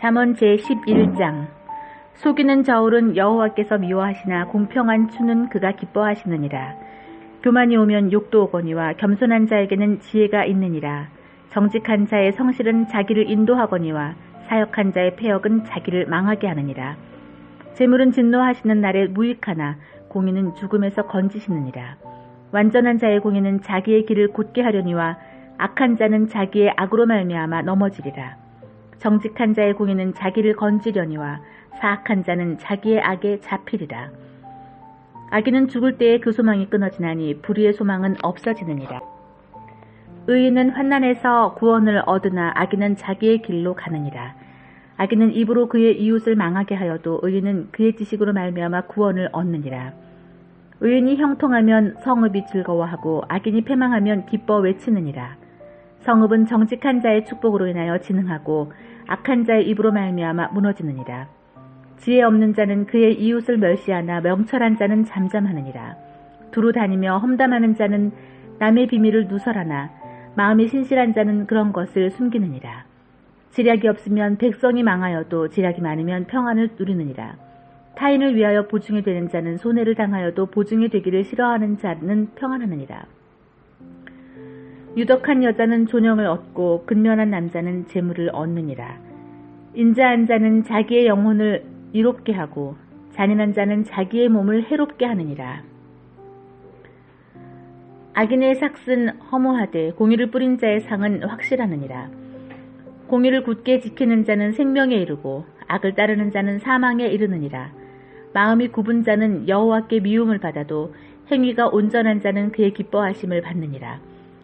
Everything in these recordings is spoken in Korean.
잠언 제11장. 속이는 저울은 여호와께서 미워하시나 공평한 추는 그가 기뻐하시느니라. 교만이 오면 욕도 오거니와 겸손한 자에게는 지혜가 있느니라. 정직한 자의 성실은 자기를 인도하거니와 사역한 자의 패역은 자기를 망하게 하느니라. 재물은 진노하시는 날에 무익하나 공의는 죽음에서 건지시느니라. 완전한 자의 공의는 자기의 길을 곧게 하려니와 악한 자는 자기의 악으로 말미암아 넘어지리라. 정직한 자의 공의는 자기를 건지려니와 사악한 자는 자기의 악에 잡히리라. 악인은 죽을 때에 그 소망이 끊어지나니 불의의 소망은 없어지느니라. 의인은 환난에서 구원을 얻으나 악인은 자기의 길로 가느니라. 악인은 입으로 그의 이웃을 망하게 하여도 의인은 그의 지식으로 말미암아 구원을 얻느니라. 의인이 형통하면 성읍이 즐거워하고 악인이 패망하면 기뻐 외치느니라. 성읍은 정직한 자의 축복으로 인하여 진흥하고 악한 자의 입으로 말미암아 무너지느니라. 지혜 없는 자는 그의 이웃을 멸시하나 명철한 자는 잠잠하느니라. 두루 다니며 험담하는 자는 남의 비밀을 누설하나 마음이 신실한 자는 그런 것을 숨기느니라. 지략이 없으면 백성이 망하여도 지략이 많으면 평안을 누리느니라. 타인을 위하여 보증이 되는 자는 손해를 당하여도 보증이 되기를 싫어하는 자는 평안하느니라. 유덕한 여자는 존영을 얻고 근면한 남자는 재물을 얻느니라. 인자한 자는 자기의 영혼을 이롭게 하고 잔인한 자는 자기의 몸을 해롭게 하느니라. 악인의 삭은 허무하되 공의를 뿌린 자의 상은 확실하느니라. 공의를 굳게 지키는 자는 생명에 이르고 악을 따르는 자는 사망에 이르느니라. 마음이 굽은 자는 여호와께 미움을 받아도 행위가 온전한 자는 그의 기뻐하심을 받느니라.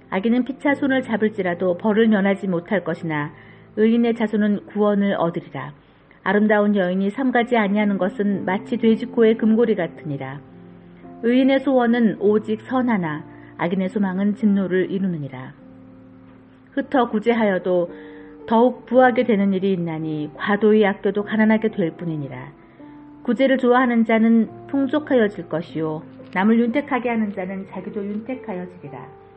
악인은 피차 손을 잡을지라도 벌을 면하지 못할 것이나 의인의 자손은 구원을 얻으리라. 아름다운 여인이 삼가지 아니하는 것은 마치 돼지코의 금고리 같으니라. 의인의 소원은 오직 선하나 악인의 소망은 진노를 이루느니라. 흩어 구제하여도 더욱 부하게 되는 일이 있나니 과도히 아껴도 가난하게 될 뿐이니라. 구제를 좋아하는 자는 풍족하여질 것이요 남을 윤택하게 하는 자는 자기도 윤택하여지리라.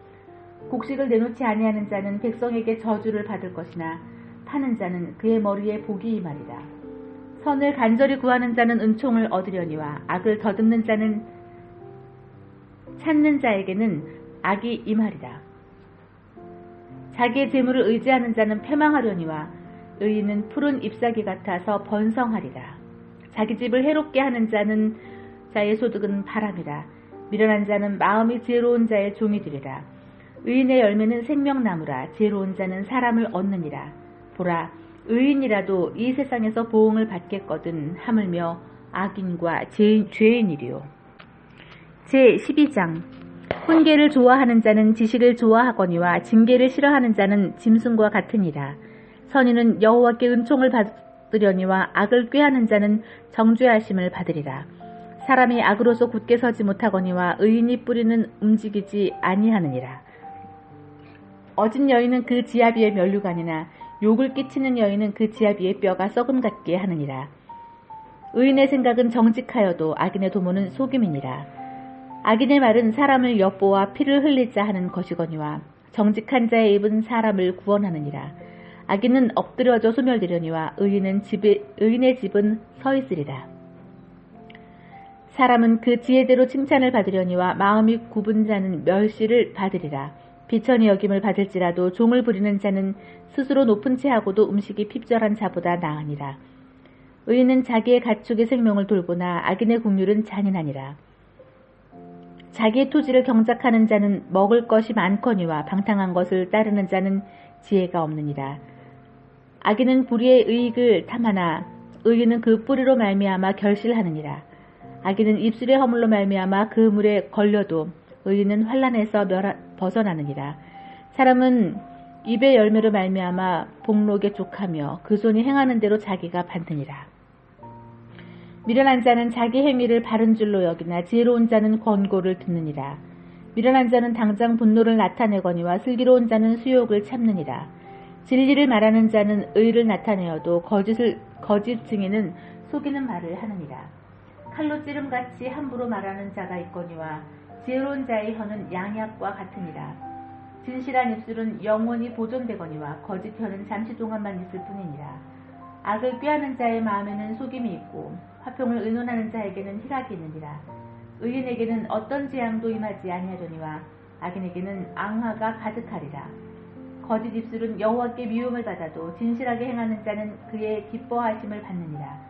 곡식을 내놓지 아니하는 자는 백성에게 저주를 받을 것이나 파는 자는 그의 머리에 복이 임하리라. 선을 간절히 구하는 자는 은총을 얻으려니와 악을 더듬는 자는 찾는 자에게는 악이 임하리라. 자기의 재물을 의지하는 자는 패망하려니와 의인은 푸른 잎사귀 같아서 번성하리라. 자기 집을 해롭게 하는 자의 소득은 바람이라. 미련한 자는 마음이 지혜로운 자의 종이 되리라. 의인의 열매는 생명나무라. 지혜로운 자는 사람을 얻느니라. 보라, 의인이라도 이 세상에서 보응을 받겠거든 하물며 악인과 죄인이리요. 제12장. 훈계를 좋아하는 자는 지식을 좋아하거니와 징계를 싫어하는 자는 짐승과 같으니라. 선인은 여호와께 은총을 받으려니와 악을 꾀하는 자는 정죄하심을 받으리라. 사람이 악으로서 굳게 서지 못하거니와 의인이 뿌리는 움직이지 아니하느니라. 어진 여인은 그 지압 위에 면류관이나 욕을 끼치는 여인은 그 지압 위에 뼈가 썩음 같게 하느니라. 의인의 생각은 정직하여도 악인의 도모는 속임이니라. 악인의 말은 사람을 엿보아 피를 흘리자 하는 것이거니와 정직한 자의 입은 사람을 구원하느니라. 악인은 엎드려져 소멸되려니와 의인의 집은 서 있으리라. 사람은 그 지혜대로 칭찬을 받으려니와 마음이 굽은 자는 멸시를 받으리라. 비천히 여김을 받을지라도 종을 부리는 자는 스스로 높은 채 하고도 음식이 핍절한 자보다 나으니라. 의인은 자기의 가축의 생명을 돌보나 악인의 국률은 잔인하니라. 자기의 토지를 경작하는 자는 먹을 것이 많거니와 방탕한 것을 따르는 자는 지혜가 없느니라. 악인은 불의의 이익을 탐하나 의인은 그 뿌리로 말미암아 결실하느니라. 악인은 입술의 허물로 말미암아 그 물에 걸려도 의인은 환난에서 벗어나느니라. 사람은 입의 열매로 말미암아 복록에 족하며 그 손이 행하는 대로 자기가 받느니라. 미련한 자는 자기 행위를 바른 줄로 여기나 지혜로운 자는 권고를 듣느니라. 미련한 자는 당장 분노를 나타내거니와 슬기로운 자는 수욕을 참느니라. 진리를 말하는 자는 의를 나타내어도 거짓 증인은 속이는 말을 하느니라. 칼로 찌름같이 함부로 말하는 자가 있거니와 지혜로운 자의 혀는 양약과 같으니라. 진실한 입술은 영원히 보존되거니와 거짓 혀는 잠시 동안만 있을 뿐이니라. 악을 꾀하는 자의 마음에는 속임이 있고 화평을 의논하는 자에게는 희락이 있느니라. 의인에게는 어떤 재앙도 임하지 아니하려니와 악인에게는 앙화가 가득하리라. 거짓 입술은 여호와께 미움을 받아도 진실하게 행하는 자는 그의 기뻐하심을 받느니라.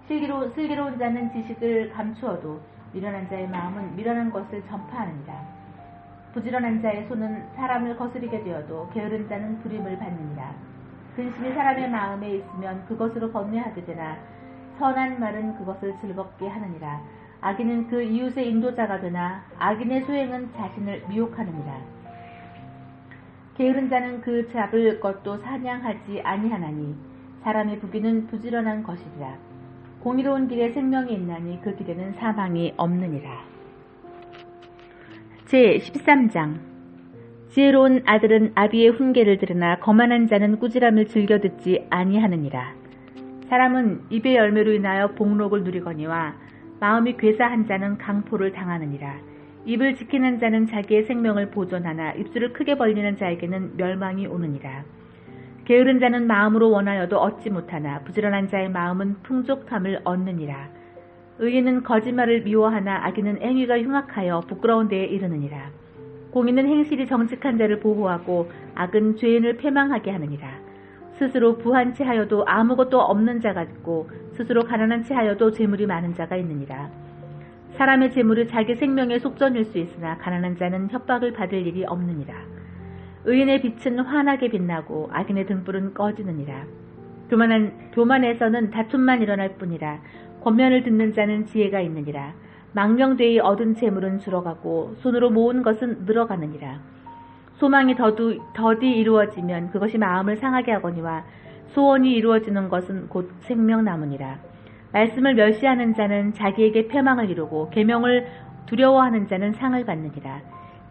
슬기로운 자는 지식을 감추어도 미련한 자의 마음은 미련한 것을 전파하느니라. 부지런한 자의 손은 사람을 거스리게 되어도 게으른 자는 부림을 받느니라. 근심이 사람의 마음에 있으면 그것으로 번뇌하게 되나 선한 말은 그것을 즐겁게 하느니라. 악인은 그 이웃의 인도자가 되나 악인의 소행은 자신을 미혹하느니라. 게으른 자는 그 잡을 것도 사냥하지 아니하나니 사람의 부귀는 부지런한 것이리라. 공의로운 길에 생명이 있나니 그 길에는 사망이 없느니라. 제13장 지혜로운 아들은 아비의 훈계를 들으나 거만한 자는 꾸지람을 즐겨 듣지 아니하느니라. 사람은 입의 열매로 인하여 복록을 누리거니와 마음이 괴사한 자는 강포를 당하느니라. 입을 지키는 자는 자기의 생명을 보존하나 입술을 크게 벌리는 자에게는 멸망이 오느니라. 게으른 자는 마음으로 원하여도 얻지 못하나 부지런한 자의 마음은 풍족함을 얻느니라. 의인은 거짓말을 미워하나 악인은 행위가 흉악하여 부끄러운 데에 이르느니라. 공의는 행실이 정직한 자를 보호하고 악은 죄인을 패망하게 하느니라. 스스로 부한 채 하여도 아무것도 없는 자가 있고 스스로 가난한 채 하여도 재물이 많은 자가 있느니라. 사람의 재물은 자기 생명의 속전일 수 있으나 가난한 자는 협박을 받을 일이 없느니라. 의인의 빛은 환하게 빛나고 악인의 등불은 꺼지느니라. 교만에서는 다툼만 일어날 뿐이라. 권면을 듣는 자는 지혜가 있느니라. 망령되이 얻은 재물은 줄어가고 손으로 모은 것은 늘어가느니라. 소망이 더디 이루어지면 그것이 마음을 상하게 하거니와 소원이 이루어지는 것은 곧 생명나무니라. 말씀을 멸시하는 자는 자기에게 패망을 이루고 계명을 두려워하는 자는 상을 받느니라.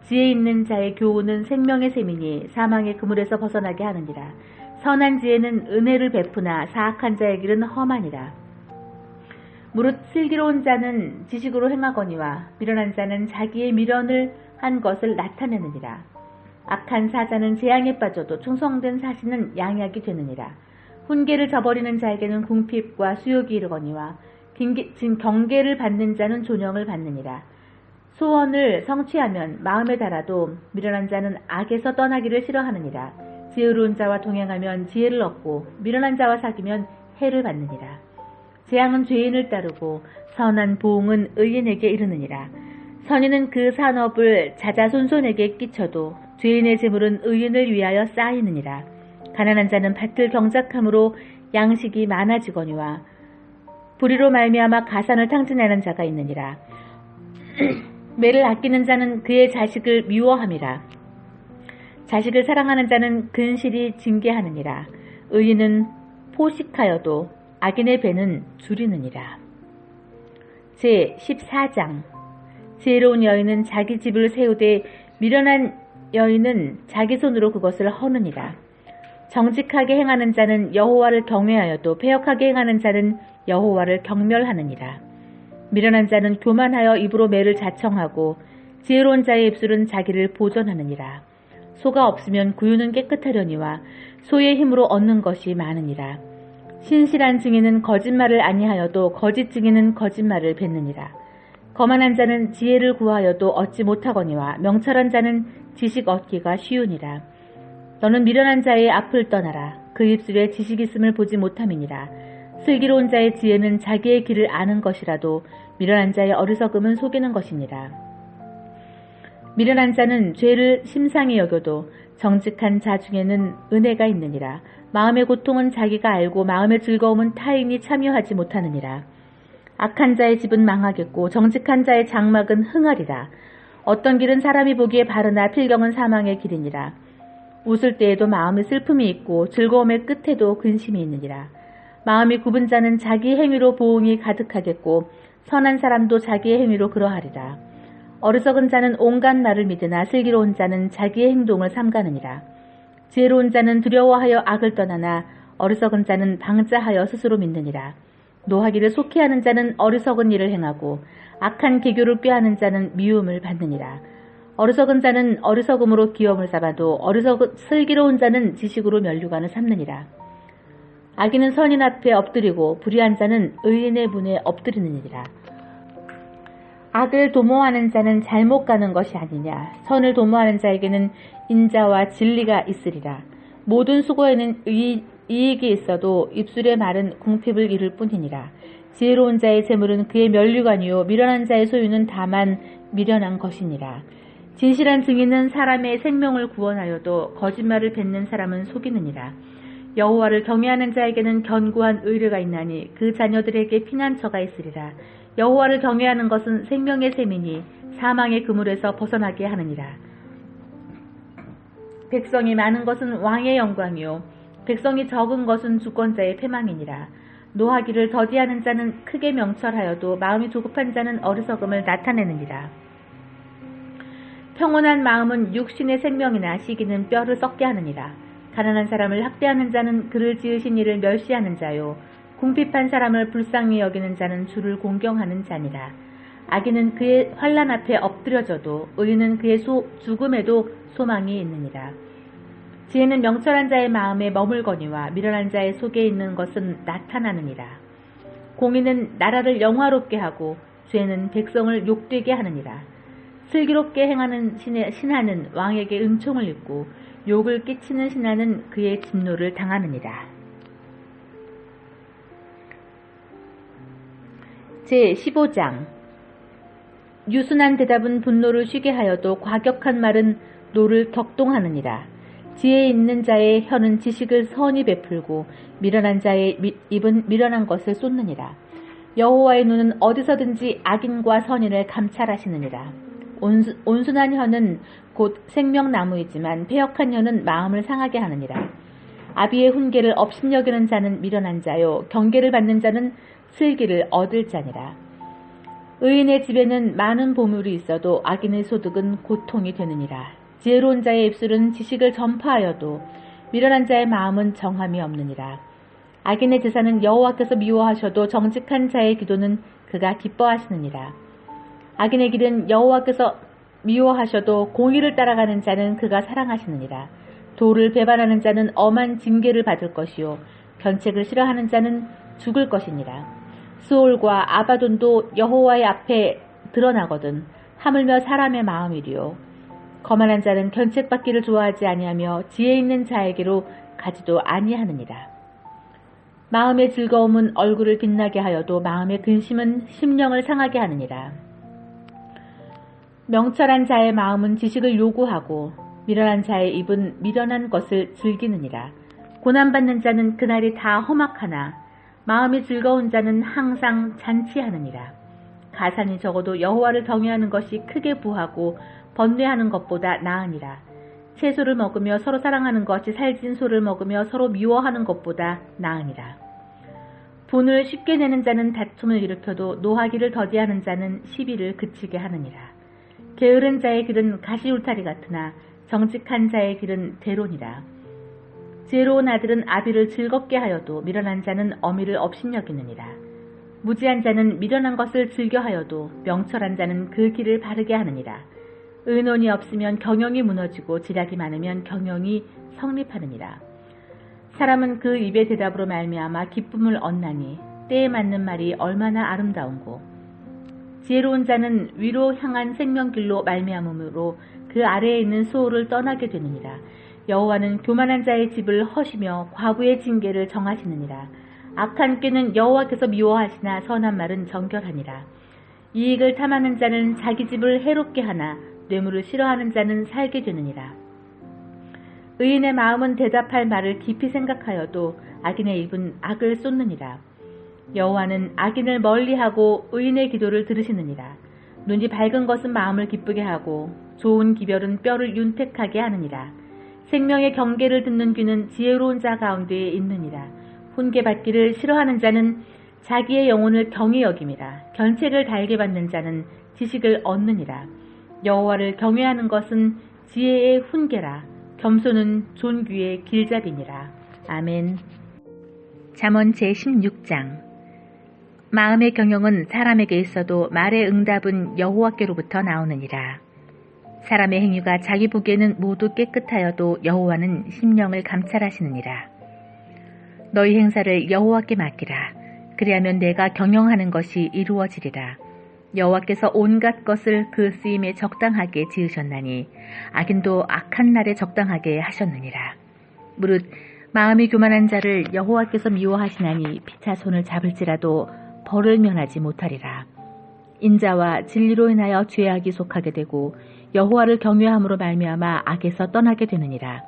지혜 있는 자의 교훈은 생명의 셈이니 사망의 그물에서 벗어나게 하느니라. 선한 지혜는 은혜를 베푸나 사악한 자의 길은 험하니라. 무릇 슬기로운 자는 지식으로 행하거니와 미련한 자는 자기의 미련을 한 것을 나타내느니라. 악한 사자는 재앙에 빠져도 충성된 사신은 양약이 되느니라. 훈계를 저버리는 자에게는 궁핍과 수욕이 이르거니와 경계를 받는 자는 존영을 받느니라. 소원을 성취하면 마음에 달아도 미련한 자는 악에서 떠나기를 싫어하느니라. 지혜로운 자와 동행하면 지혜를 얻고 미련한 자와 사귀면 해를 받느니라. 재앙은 죄인을 따르고 선한 보응은 의인에게 이르느니라. 선인은 그 산업을 자자손손에게 끼쳐도 죄인의 재물은 의인을 위하여 쌓이느니라. 가난한 자는 밭을 경작함으로 양식이 많아지거니와 불의로 말미암아 가산을 탕진하는 자가 있느니라. 매를 아끼는 자는 그의 자식을 미워함이라. 자식을 사랑하는 자는 근실이 징계하느니라. 의인은 포식하여도 악인의 배는 줄이느니라. 제14장 지혜로운 여인은 자기 집을 세우되 미련한 여인은 자기 손으로 그것을 허느니라. 정직하게 행하는 자는 여호와를 경외하여도 패역하게 행하는 자는 여호와를 경멸하느니라. 미련한 자는 교만하여 입으로 매를 자청하고 지혜로운 자의 입술은 자기를 보존하느니라. 소가 없으면 구유는 깨끗하려니와 소의 힘으로 얻는 것이 많으니라. 신실한 증인은 거짓말을 아니하여도 거짓 증인은 거짓말을 뱉느니라. 거만한 자는 지혜를 구하여도 얻지 못하거니와 명철한 자는 지식 얻기가 쉬우니라. 너는 미련한 자의 앞을 떠나라. 그 입술에 지식 있음을 보지 못함이니라. 슬기로운 자의 지혜는 자기의 길을 아는 것이라도 미련한 자의 어리석음은 속이는 것이니라. 미련한 자는 죄를 심상히 여겨도 정직한 자 중에는 은혜가 있느니라. 마음의 고통은 자기가 알고 마음의 즐거움은 타인이 참여하지 못하느니라. 악한 자의 집은 망하겠고 정직한 자의 장막은 흥하리라. 어떤 길은 사람이 보기에 바르나 필경은 사망의 길이니라. 웃을 때에도 마음의 슬픔이 있고 즐거움의 끝에도 근심이 있느니라. 마음이 굽은 자는 자기 행위로 보응이 가득하겠고 선한 사람도 자기의 행위로 그러하리라. 어리석은 자는 온갖 말을 믿으나 슬기로운 자는 자기의 행동을 삼가느니라. 지혜로운 자는 두려워하여 악을 떠나나 어리석은 자는 방자하여 스스로 믿느니라. 노하기를 속히하는 자는 어리석은 일을 행하고 악한 계교를 꾀하는 자는 미움을 받느니라. 어리석은 자는 어리석음으로 기업을 삼아도 슬기로운 자는 지식으로 면류관을 삼느니라. 악인은 선인 앞에 엎드리고 불의한 자는 의인의 문에 엎드리느니라. 악을 도모하는 자는 잘못 가는 것이 아니냐. 선을 도모하는 자에게는 인자와 진리가 있으리라. 모든 수고에는 이익이 있어도 입술의 말은 궁핍을 이룰 뿐이니라. 지혜로운 자의 재물은 그의 면류관이요 미련한 자의 소유는 다만 미련한 것이니라. 진실한 증인은 사람의 생명을 구원하여도 거짓말을 뱉는 사람은 속이느니라. 여호와를 경외하는 자에게는 견고한 의뢰가 있나니 그 자녀들에게 피난처가 있으리라. 여호와를 경외하는 것은 생명의 셈이니 사망의 그물에서 벗어나게 하느니라. 백성이 많은 것은 왕의 영광이요 백성이 적은 것은 주권자의 패망이니라. 노하기를 더디하는 자는 크게 명철하여도 마음이 조급한 자는 어리석음을 나타내느니라. 평온한 마음은 육신의 생명이나 시기는 뼈를 썩게 하느니라. 가난한 사람을 학대하는 자는 그를 지으신 이를 멸시하는 자요 궁핍한 사람을 불쌍히 여기는 자는 주를 공경하는 자니라. 악인은 그의 환난 앞에 엎드려져도 의인은 그의 죽음에도 소망이 있느니라. 지혜는 명철한 자의 마음에 머물거니와 미련한 자의 속에 있는 것은 나타나느니라. 공의는 나라를 영화롭게 하고 죄는 백성을 욕되게 하느니라. 슬기롭게 행하는 신하는 왕에게 은총을 입고 욕을 끼치는 신하는 그의 진노를 당하느니라. 제15장 유순한 대답은 분노를 쉬게 하여도 과격한 말은 노를 격동하느니라. 지혜 있는 자의 혀는 지식을 선히 베풀고 미련한 자의 입은 미련한 것을 쏟느니라. 여호와의 눈은 어디서든지 악인과 선인을 감찰하시느니라. 온순한 혀는 곧 생명나무이지만 패역한 혀는 마음을 상하게 하느니라. 아비의 훈계를 업신여기는 자는 미련한 자요 경계를 받는 자는 슬기를 얻을 자니라. 의인의 집에는 많은 보물이 있어도 악인의 소득은 고통이 되느니라. 지혜로운 자의 입술은 지식을 전파하여도 미련한 자의 마음은 정함이 없느니라. 악인의 제사는 여호와께서 미워하셔도 정직한 자의 기도는 그가 기뻐하시느니라. 악인의 길은 여호와께서 미워하셔도 공의를 따라가는 자는 그가 사랑하시느니라. 도를 배반하는 자는 엄한 징계를 받을 것이요 견책을 싫어하는 자는 죽을 것이니라. 스올과 아바돈도 여호와의 앞에 드러나거든 하물며 사람의 마음이리요. 거만한 자는 견책받기를 좋아하지 아니하며 지혜 있는 자에게로 가지도 아니하느니라. 마음의 즐거움은 얼굴을 빛나게 하여도 마음의 근심은 심령을 상하게 하느니라. 명철한 자의 마음은 지식을 요구하고 미련한 자의 입은 미련한 것을 즐기느니라. 고난받는 자는 그날이 다 험악하나 마음이 즐거운 자는 항상 잔치하느니라. 가산이 적어도 여호와를 경외하는 것이 크게 부하고 번뇌하는 것보다 나으니라. 채소를 먹으며 서로 사랑하는 것이 살진 소를 먹으며 서로 미워하는 것보다 나으니라. 분을 쉽게 내는 자는 다툼을 일으켜도 노하기를 더디하는 자는 시비를 그치게 하느니라. 게으른 자의 길은 가시울타리 같으나 정직한 자의 길은 대론이라. 지혜로운 아들은 아비를 즐겁게 하여도 미련한 자는 어미를 업신여기느니라. 무지한 자는 미련한 것을 즐겨하여도 명철한 자는 그 길을 바르게 하느니라. 의논이 없으면 경영이 무너지고 지략이 많으면 경영이 성립하느니라. 사람은 그 입의 대답으로 말미암아 기쁨을 얻나니 때에 맞는 말이 얼마나 아름다운고. 지혜로운 자는 위로 향한 생명길로 말미암음으로 그 아래에 있는 수호를 떠나게 되느니라. 여호와는 교만한 자의 집을 허시며 과부의 징계를 정하시느니라. 악한 꾀는 여호와께서 미워하시나 선한 말은 정결하니라. 이익을 탐하는 자는 자기 집을 해롭게 하나 뇌물을 싫어하는 자는 살게 되느니라. 의인의 마음은 대답할 말을 깊이 생각하여도 악인의 입은 악을 쏟느니라. 여호와는 악인을 멀리하고 의인의 기도를 들으시느니라. 눈이 밝은 것은 마음을 기쁘게 하고 좋은 기별은 뼈를 윤택하게 하느니라. 생명의 경계를 듣는 귀는 지혜로운 자 가운데에 있느니라. 훈계받기를 싫어하는 자는 자기의 영혼을 경히 여김이라. 견책을 달게 받는 자는 지식을 얻느니라. 여호와를 경외하는 것은 지혜의 훈계라. 겸손은 존귀의 길잡이니라. 아멘. 잠언 제16장 마음의 경영은 사람에게 있어도 말의 응답은 여호와께로부터 나오느니라. 사람의 행위가 자기 보기에는 모두 깨끗하여도 여호와는 심령을 감찰하시느니라. 너희 행사를 여호와께 맡기라. 그리하면 내가 경영하는 것이 이루어지리라. 여호와께서 온갖 것을 그 쓰임에 적당하게 지으셨나니 악인도 악한 날에 적당하게 하셨느니라. 무릇 마음이 교만한 자를 여호와께서 미워하시나니 피차 손을 잡을지라도 벌을 면하지 못하리라. 인자와 진리로 인하여 죄악이 속하게 되고 여호와를 경외함으로 말미암아 악에서 떠나게 되느니라.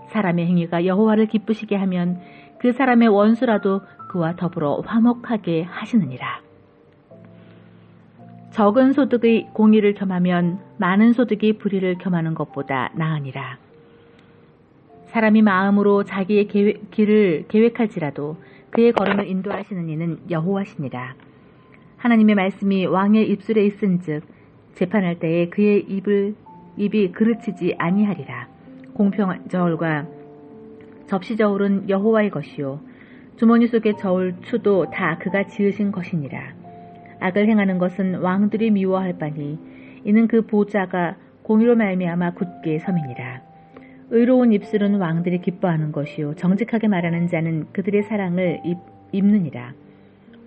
사람의 행위가 여호와를 기쁘시게 하면 그 사람의 원수라도 그와 더불어 화목하게 하시느니라. 적은 소득의 공의를 겸하면 많은 소득이 불의를 겸하는 것보다 나으니라. 사람이 마음으로 자기의 길을 계획할지라도 그의 걸음을 인도하시는 이는 여호와시니라. 하나님의 말씀이 왕의 입술에 있은즉 재판할 때에 그의 입이 그르치지 아니하리라. 공평한 저울과 접시 저울은 여호와의 것이요 주머니 속의 저울 추도 다 그가 지으신 것이니라. 악을 행하는 것은 왕들이 미워할 바니 이는 그 보좌가 공의로 말미암아 굳게 섬이니라. 의로운 입술은 왕들이 기뻐하는 것이요 정직하게 말하는 자는 그들의 사랑을 입느니라.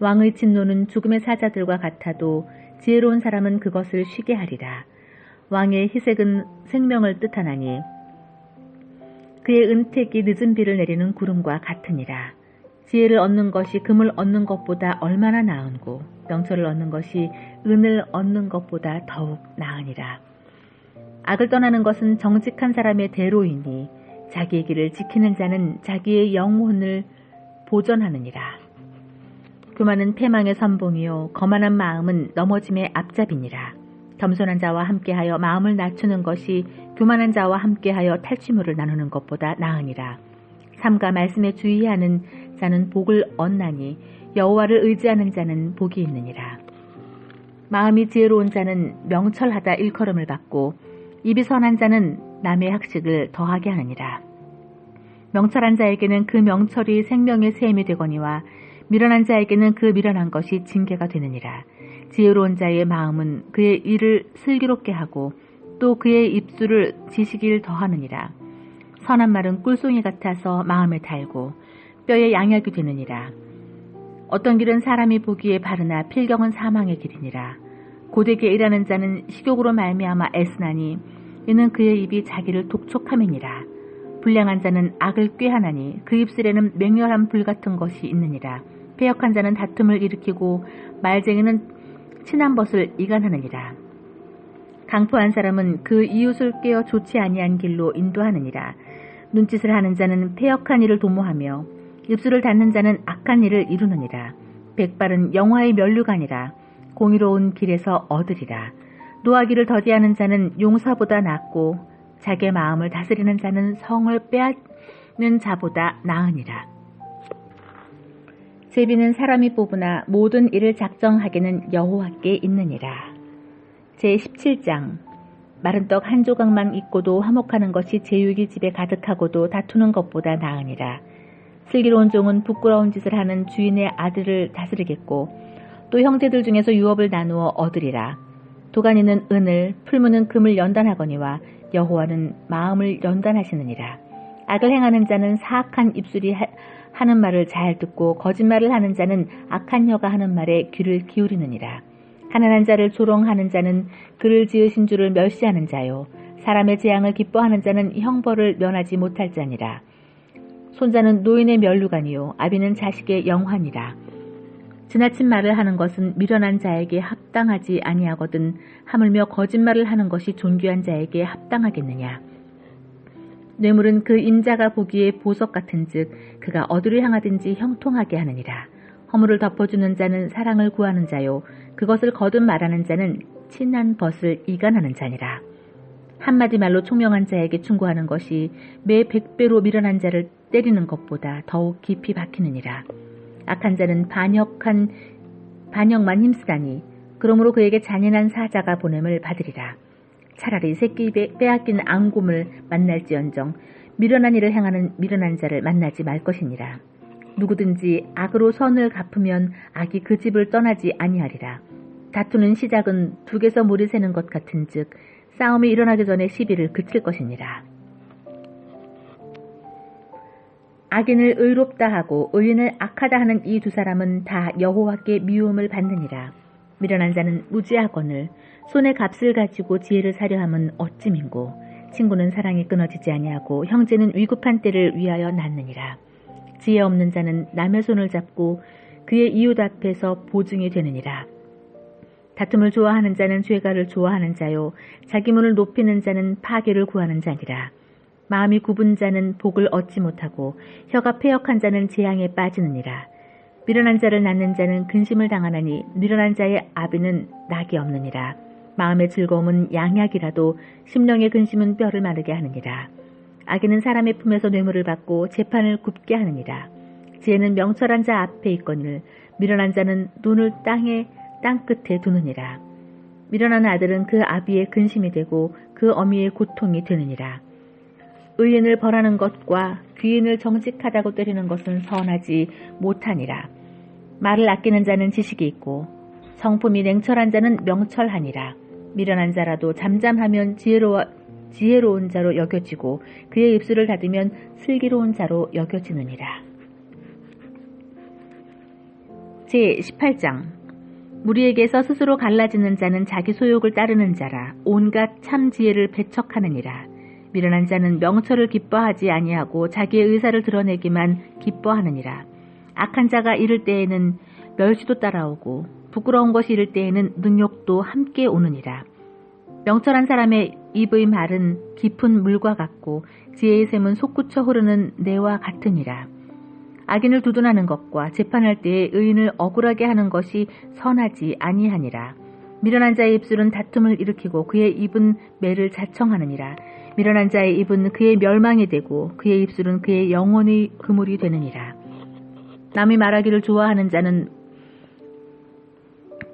왕의 진노는 죽음의 사자들과 같아도 지혜로운 사람은 그것을 쉬게 하리라. 왕의 희색은 생명을 뜻하나니 그의 은택이 늦은 비를 내리는 구름과 같으니라. 지혜를 얻는 것이 금을 얻는 것보다 얼마나 나은고 명철을 얻는 것이 은을 얻는 것보다 더욱 나으니라. 악을 떠나는 것은 정직한 사람의 대로이니 자기의 길을 지키는 자는 자기의 영혼을 보전하느니라. 교만은 패망의 선봉이요 거만한 마음은 넘어짐의 앞잡이니라. 겸손한 자와 함께하여 마음을 낮추는 것이 교만한 자와 함께하여 탈취물을 나누는 것보다 나으니라. 삼가 말씀에 주의하는 자는 복을 얻나니 여호와를 의지하는 자는 복이 있느니라. 마음이 지혜로운 자는 명철하다 일컬음을 받고 입이 선한 자는 남의 학식을 더하게 하느니라. 명철한 자에게는 그 명철이 생명의 샘이 되거니와 미련한 자에게는 그 미련한 것이 징계가 되느니라. 지혜로운 자의 마음은 그의 일을 슬기롭게 하고 또 그의 입술을 지식을 더하느니라. 선한 말은 꿀송이 같아서 마음에 달고 뼈에 양약이 되느니라. 어떤 길은 사람이 보기에 바르나 필경은 사망의 길이니라. 고되게 일하는 자는 식욕으로 말미암아 애쓰나니 이는 그의 입이 자기를 독촉함이니라. 불량한 자는 악을 꾀하나니 그 입술에는 맹렬한 불 같은 것이 있느니라. 패역한 자는 다툼을 일으키고 말쟁이는 친한 벗을 이간하느니라. 강포한 사람은 그 이웃을 꿰어 좋지 아니한 길로 인도하느니라. 눈짓을 하는 자는 패역한 일을 도모하며 입술을 닫는 자는 악한 일을 이루느니라. 백발은 영화의 면류관이라. 공의로운 길에서 얻으리라. 노하기를 더디하는 자는 용사보다 낫고 자기의 마음을 다스리는 자는 성을 빼앗는 자보다 나으니라. 제비는 사람이 뽑으나 모든 일을 작정하기는 여호와께 있느니라. 제17장 마른 떡 한 조각만 있고도 화목하는 것이 제육이 집에 가득하고도 다투는 것보다 나으니라. 슬기로운 종은 부끄러운 짓을 하는 주인의 아들을 다스리겠고 또 형제들 중에서 유업을 나누어 얻으리라. 도가니는 은을 풀무는 금을 연단하거니와 여호와는 마음을 연단하시느니라. 악을 행하는 자는 사악한 입술이 하는 말을 잘 듣고 거짓말을 하는 자는 악한 혀가 하는 말에 귀를 기울이느니라. 가난한 자를 조롱하는 자는 그를 지으신 주를 멸시하는 자요 사람의 재앙을 기뻐하는 자는 형벌을 면하지 못할 자니라. 손자는 노인의 면류관이요 아비는 자식의 영환이라. 지나친 말을 하는 것은 미련한 자에게 합당하지 아니하거든 하물며 거짓말을 하는 것이 존귀한 자에게 합당하겠느냐. 뇌물은 그 임자가 보기에 보석 같은즉 그가 어디로 향하든지 형통하게 하느니라. 허물을 덮어주는 자는 사랑을 구하는 자요 그것을 거듭 말하는 자는 친한 벗을 이간하는 자니라. 한마디 말로 총명한 자에게 충고하는 것이 매 100배로 미련한 자를 때리는 것보다 더욱 깊이 박히느니라. 악한 자는 반역만 힘쓰다니 그러므로 그에게 잔인한 사자가 보냄을 받으리라. 차라리 새끼 빼앗긴 앙곰을 만날지언정 미련한 일을 행하는 미련한 자를 만나지 말 것이니라. 누구든지 악으로 선을 갚으면 악이 그 집을 떠나지 아니하리라. 다투는 시작은 둑에서 물이 새는 것 같은즉 싸움이 일어나기 전에 시비를 그칠 것이니라. 악인을 의롭다 하고 의인을 악하다 하는 이 두 사람은 다 여호와께 미움을 받느니라. 미련한 자는 무지하거늘 손에 값을 가지고 지혜를 사려 함은 어찌 민고 친구는 사랑이 끊어지지 아니하고 형제는 위급한 때를 위하여 낳느니라. 지혜 없는 자는 남의 손을 잡고 그의 이웃 앞에서 보증이 되느니라. 다툼을 좋아하는 자는 죄가를 좋아하는 자요 자기 문을 높이는 자는 파괴를 구하는 자니라. 마음이 굽은 자는 복을 얻지 못하고 혀가 패역한 자는 재앙에 빠지느니라. 미련한 자를 낳는 자는 근심을 당하나니 미련한 자의 아비는 낙이 없느니라. 마음의 즐거움은 양약이라도 심령의 근심은 뼈를 마르게 하느니라. 악인은 사람의 품에서 뇌물을 받고 재판을 굽게 하느니라. 지혜는 명철한 자 앞에 있거늘 미련한 자는 눈을 땅 끝에 두느니라. 미련한 아들은 그 아비의 근심이 되고 그 어미의 고통이 되느니라. 의인을 벌하는 것과 귀인을 정직하다고 때리는 것은 선하지 못하니라. 말을 아끼는 자는 지식이 있고 성품이 냉철한 자는 명철하니라. 미련한 자라도 잠잠하면 지혜로운 자로 여겨지고 그의 입술을 닫으면 슬기로운 자로 여겨지느니라. 제18장 무리에게서 스스로 갈라지는 자는 자기 소욕을 따르는 자라. 온갖 참 지혜를 배척하느니라. 미련한 자는 명철을 기뻐하지 아니하고 자기의 의사를 드러내기만 기뻐하느니라. 악한 자가 이를 때에는 멸시도 따라오고 부끄러운 것이 이를 때에는 능욕도 함께 오느니라. 명철한 사람의 입의 말은 깊은 물과 같고 지혜의 샘은 솟구쳐 흐르는 내와 같으니라. 악인을 두둔하는 것과 재판할 때에 의인을 억울하게 하는 것이 선하지 아니하니라. 미련한 자의 입술은 다툼을 일으키고 그의 입은 매를 자청하느니라. 미련한 자의 입은 그의 멸망이 되고 그의 입술은 그의 영혼의 그물이 되느니라. 남이 말하기를 좋아하는 자는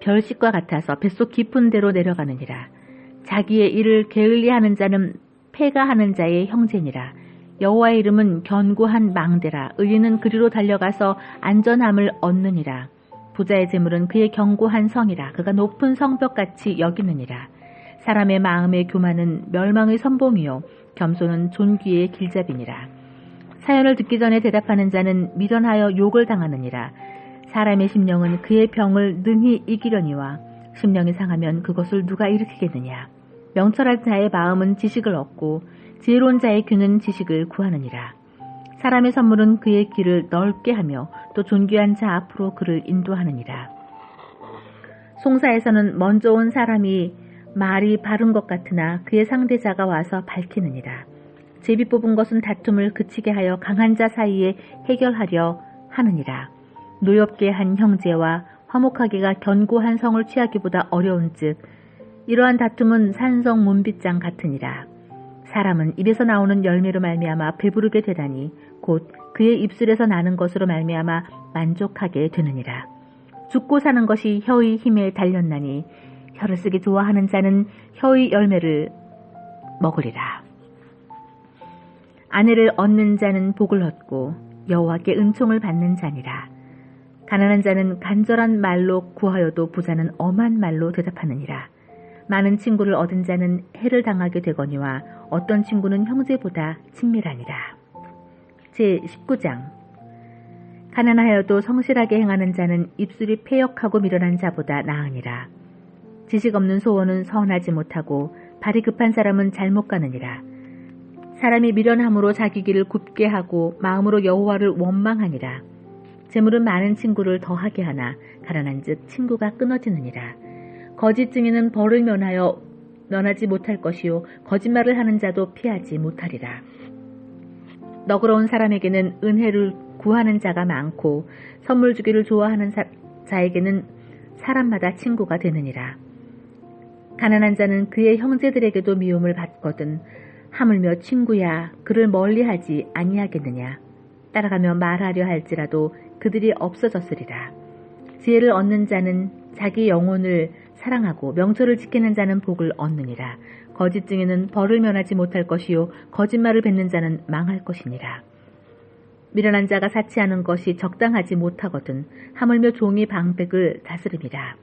별식과 같아서 뱃속 깊은 데로 내려가느니라. 자기의 일을 게을리하는 자는 패가하는 자의 형제니라. 여호와의 이름은 견고한 망대라. 의인은 그리로 달려가서 안전함을 얻느니라. 부자의 재물은 그의 견고한 성이라. 그가 높은 성벽같이 여기느니라. 사람의 마음의 교만은 멸망의 선봉이요 겸손은 존귀의 길잡이니라. 사연을 듣기 전에 대답하는 자는 미련하여 욕을 당하느니라. 사람의 심령은 그의 병을 능히 이기려니와 심령이 상하면 그것을 누가 일으키겠느냐. 명철한 자의 마음은 지식을 얻고 지혜로운 자의 귀는 지식을 구하느니라. 사람의 선물은 그의 길을 넓게 하며 또 존귀한 자 앞으로 그를 인도하느니라. 송사에서는 먼저 온 사람이 말이 바른 것 같으나 그의 상대자가 와서 밝히느니라. 제비 뽑은 것은 다툼을 그치게 하여 강한 자 사이에 해결하려 하느니라. 노엽게 한 형제와 화목하기가 견고한 성을 취하기보다 어려운즉 이러한 다툼은 산성 문빗장 같으니라. 사람은 입에서 나오는 열매로 말미암아 배부르게 되다니 곧 그의 입술에서 나는 것으로 말미암아 만족하게 되느니라. 죽고 사는 것이 혀의 힘에 달렸나니 혀를 쓰기 좋아하는 자는 혀의 열매를 먹으리라. 아내를 얻는 자는 복을 얻고 여호와께 은총을 받는 자니라. 가난한 자는 간절한 말로 구하여도 부자는 엄한 말로 대답하느니라. 많은 친구를 얻은 자는 해를 당하게 되거니와 어떤 친구는 형제보다 친밀하니라. 제19장 가난하여도 성실하게 행하는 자는 입술이 패역하고 미련한 자보다 나으니라. 지식 없는 소원은 선하지 못하고 발이 급한 사람은 잘못 가느니라. 사람이 미련함으로 자기 길을 굽게 하고 마음으로 여호와를 원망하니라. 재물은 많은 친구를 더하게 하나 가난한 즉 친구가 끊어지느니라. 거짓 증인은 벌을 면하지 못할 것이요 거짓말을 하는 자도 피하지 못하리라. 너그러운 사람에게는 은혜를 구하는 자가 많고 선물 주기를 좋아하는 자에게는 사람마다 친구가 되느니라. 가난한 자는 그의 형제들에게도 미움을 받거든 하물며 친구야 그를 멀리하지 아니하겠느냐. 따라가며 말하려 할지라도 그들이 없어졌으리라. 지혜를 얻는 자는 자기 영혼을 사랑하고 명철을 지키는 자는 복을 얻느니라. 거짓 증인은 벌을 면하지 못할 것이요 거짓말을 뱉는 자는 망할 것이니라. 미련한 자가 사치하는 것이 적당하지 못하거든 하물며 종이 방백을 다스립니다.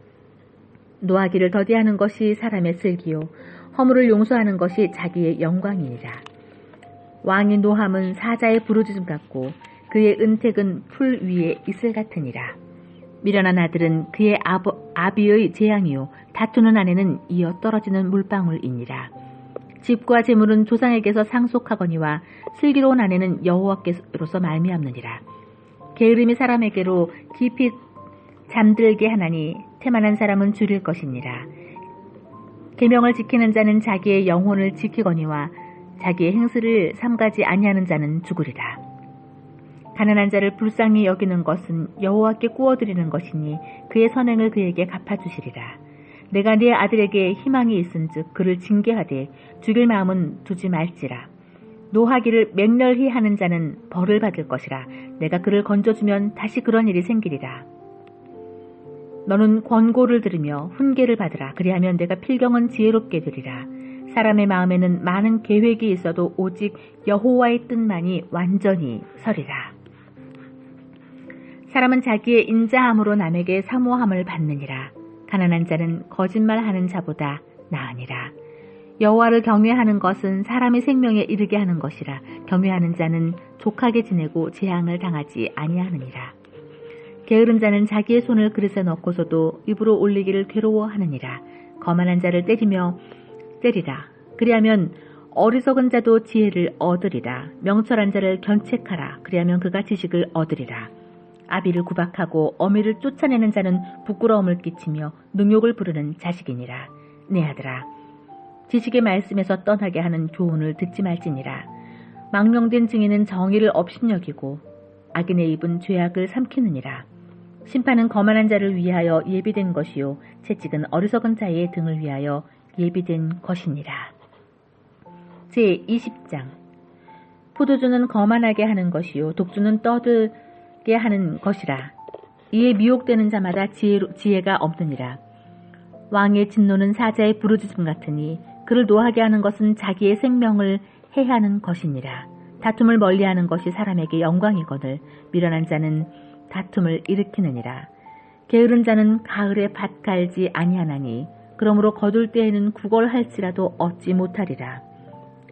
노하기를 더디하는 것이 사람의 슬기요 허물을 용서하는 것이 자기의 영광이니라. 왕의 노함은 사자의 부르짖음 같고 그의 은택은 풀 위에 이슬 같으니라. 미련한 아들은 그의 아비의 재앙이요 다투는 아내는 이어 떨어지는 물방울이니라. 집과 재물은 조상에게서 상속하거니와 슬기로운 아내는 여호와께로서 말미암느니라. 게으름이 사람에게로 깊이 잠들게 하나니 태만한 사람은 줄일 것이니라. 계명을 지키는 자는 자기의 영혼을 지키거니와 자기의 행실을 삼가지 아니하는 자는 죽으리라. 가난한 자를 불쌍히 여기는 것은 여호와께 구워드리는 것이니 그의 선행을 그에게 갚아주시리라. 내가 네 아들에게 희망이 있은즉 그를 징계하되 죽일 마음은 두지 말지라. 노하기를 맹렬히 하는 자는 벌을 받을 것이라. 내가 그를 건져주면 다시 그런 일이 생기리라. 너는 권고를 들으며 훈계를 받으라. 그리하면 내가 필경은 지혜롭게 되리라. 사람의 마음에는 많은 계획이 있어도 오직 여호와의 뜻만이 완전히 서리라. 사람은 자기의 인자함으로 남에게 사모함을 받느니라. 가난한 자는 거짓말하는 자보다 나으니라. 여호와를 경외하는 것은 사람의 생명에 이르게 하는 것이라. 경외하는 자는 족하게 지내고 재앙을 당하지 아니하느니라. 게으른 자는 자기의 손을 그릇에 넣고서도 입으로 올리기를 괴로워하느니라. 거만한 자를 때리라. 그리하면 어리석은 자도 지혜를 얻으리라. 명철한 자를 견책하라. 그리하면 그가 지식을 얻으리라. 아비를 구박하고 어미를 쫓아내는 자는 부끄러움을 끼치며 능욕을 부르는 자식이니라. 내 아들아, 지식의 말씀에서 떠나게 하는 교훈을 듣지 말지니라. 망령된 증인은 정의를 업신여기고 악인의 입은 죄악을 삼키느니라. 심판은 거만한 자를 위하여 예비된 것이요 채찍은 어리석은 자의 등을 위하여 예비된 것이니라. 제20장. 포도주는 거만하게 하는 것이요 독주는 떠들게 하는 것이라. 이에 미혹되는 자마다 지혜가 없느니라. 왕의 진노는 사자의 부르짖음 같으니 그를 노하게 하는 것은 자기의 생명을 해하는 것이니라. 다툼을 멀리하는 것이 사람에게 영광이거늘 미련한 자는 다툼을 일으키느니라. 게으른 자는 가을에 밭 갈지 아니하나니 그러므로 거둘 때에는 구걸할지라도 얻지 못하리라.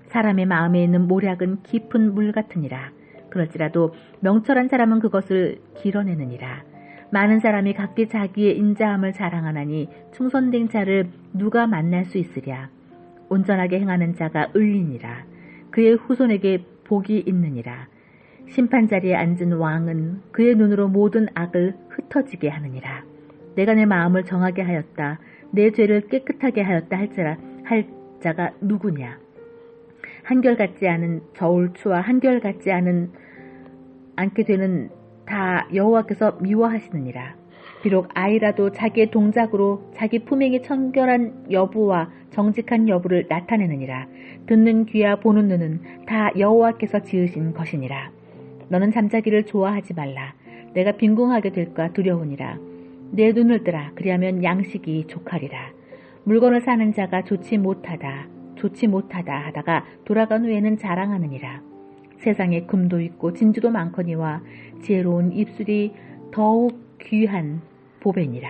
사람의 마음에 있는 모략은 깊은 물 같으니라. 그럴지라도 명철한 사람은 그것을 길어내느니라. 많은 사람이 각기 자기의 인자함을 자랑하나니 충성된 자를 누가 만날 수 있으랴. 온전하게 행하는 자가 을리니라. 그의 후손에게 복이 있느니라. 심판자리에 앉은 왕은 그의 눈으로 모든 악을 흩어지게 하느니라. 내가 내 마음을 정하게 하였다. 내 죄를 깨끗하게 하였다 할 자가 누구냐. 한결같지 않은 저울추와 한결같지 않게 되는 다 여호와께서 미워하시느니라. 비록 아이라도 자기의 동작으로 자기 품행이 청결한 여부와 정직한 여부를 나타내느니라. 듣는 귀와 보는 눈은 다 여호와께서 지으신 것이니라. 너는 잠자기를 좋아하지 말라. 내가 빈궁하게 될까 두려우니라. 내 눈을 뜨라. 그리하면 양식이 족하리라. 물건을 사는 자가 좋지 못하다 하다가 돌아간 후에는 자랑하느니라. 세상에 금도 있고 진주도 많거니와 지혜로운 입술이 더욱 귀한 보배니라.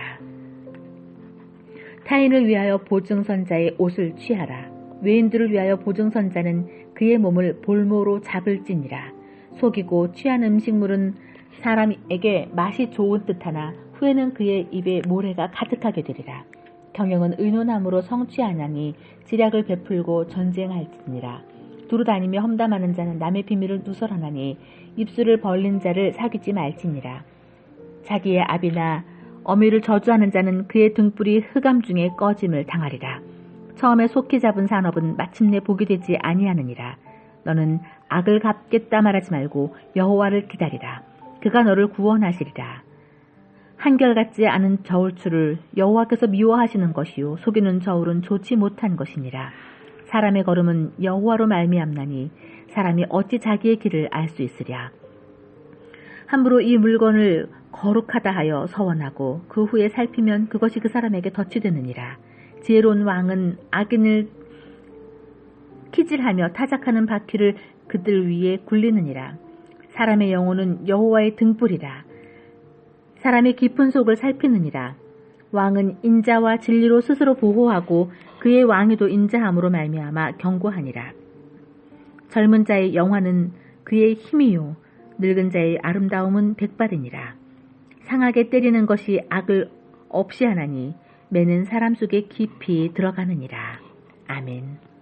타인을 위하여 보증선자의 옷을 취하라. 외인들을 위하여 보증선자는 그의 몸을 볼모로 잡을지니라. 속이고 취한 음식물은 사람에게 맛이 좋은 듯하나 후에는 그의 입에 모래가 가득하게 되리라. 경영은 의논함으로 성취하나니 지략을 베풀고 전쟁할지니라. 두루 다니며 험담하는 자는 남의 비밀을 누설하나니 입술을 벌린 자를 사귀지 말지니라. 자기의 아비나 어미를 저주하는 자는 그의 등불이 흑암 중에 꺼짐을 당하리라. 처음에 속히 잡은 산업은 마침내 복이 되지 아니하느니라. 너는 악을 갚겠다 말하지 말고 여호와를 기다리라. 그가 너를 구원하시리라. 한결같지 않은 저울추를 여호와께서 미워하시는 것이요 속이는 저울은 좋지 못한 것이니라. 사람의 걸음은 여호와로 말미암나니 사람이 어찌 자기의 길을 알 수 있으랴. 함부로 이 물건을 거룩하다 하여 서원하고 그 후에 살피면 그것이 그 사람에게 덫이 되느니라. 지혜로운 왕은 악인을 키질하며 타작하는 바퀴를 그들 위에 굴리느니라. 사람의 영혼은 여호와의 등불이라. 사람의 깊은 속을 살피느니라. 왕은 인자와 진리로 스스로 보호하고 그의 왕위도 인자함으로 말미암아 경고하니라. 젊은 자의 영화는 그의 힘이요 늙은 자의 아름다움은 백발이니라. 상하게 때리는 것이 악을 없이 하나니 매는 사람 속에 깊이 들어가느니라. 아멘.